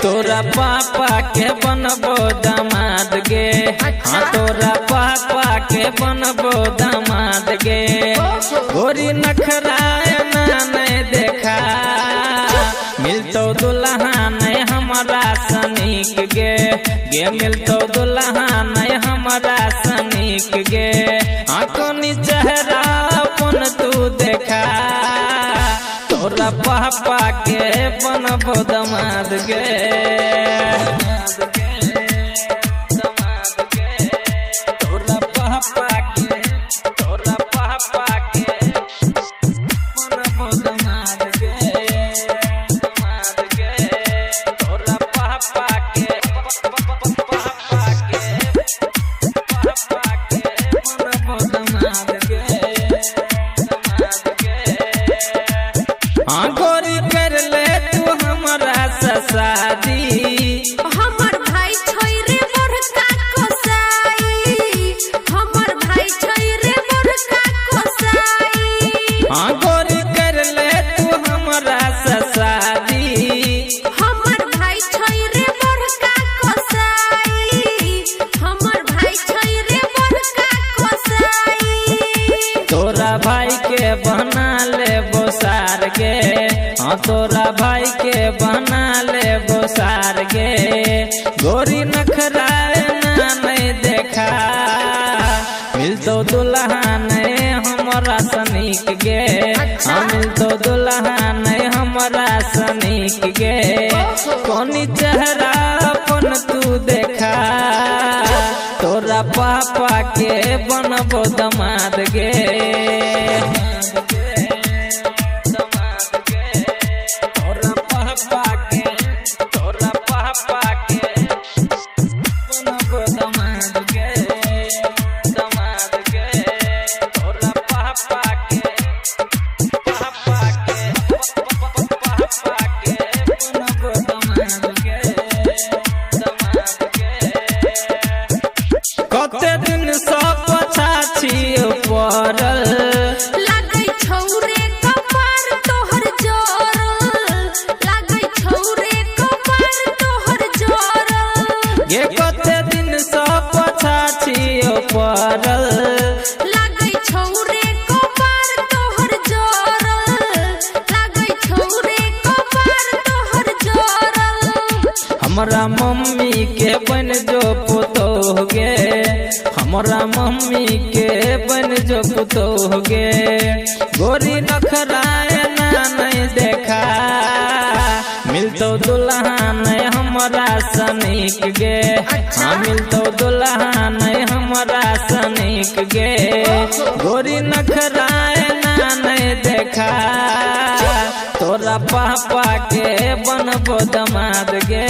तोरा पापा के बनबो दामाद गे। हाँ तोरा पापा के बनबो दामाद गे। गोरी नखराए ना नहीं देखा मिलतो दुल्हा नहीं हमारा सनीक गे। मिलतो दुल्हा नहीं हमारा सनीक गे। आँखों चेहरा अपन तू देखा तोरा पापा के बनबो दामाद गे। तोरा पापा के बनबो दामाद गे। तोरा पापा के बनबो दामाद गे। हाँ गोरी कर ले तू हमारा शादी। हमर भाई छोरे बड़का कोसाई। हमर भाई छोरे बड़का कोसाई। हाँ गोरी कर ले तू हमारा शादी। हमर भाई छोरे बड़का कोसाई। हमर भाई छोरे बड़का कोसाई। तोरा भाई के बना ले बोसार गे। हाँ तोरा भाई के बना ले बोसार गे। गोरी नखराए ना नहीं देखा मिलतो दुल्हा नहीं हमारा सनीक गे। हाँ मिलतो दुल्हा नहीं हमारा सनीक गे। कोनी चेहरा अपन तू देखा तोरा पापा के बनबो दामाद गे। तोरा पापा के बनबो दामाद गे। तोरा पापा के बनबो दामाद गे। कते दिन से पछाछी पड़ल लागै छौरे कपार तोहर जोरल। लागै छौरे कपार तोहर जोरल। ये कते दिन से पछाछी पड़ल। लागै छौरे कपार तोहर जोरल। लागै छौरे कपार तोहर जोरल। हमरा मम्मी के बन जो पुतोह गे। हमरा मम्मी के बन जो पुतोह गे। गोरी नखराए ना नहीं देखा मिलतो दुल्हा नहीं हमारा सनीक गे। हाँ मिलतो दुल्हा नहीं हमारा सनीक गे। गोरी नखराए ना नहीं देखा तोरा पापा के बनबो दामाद गे।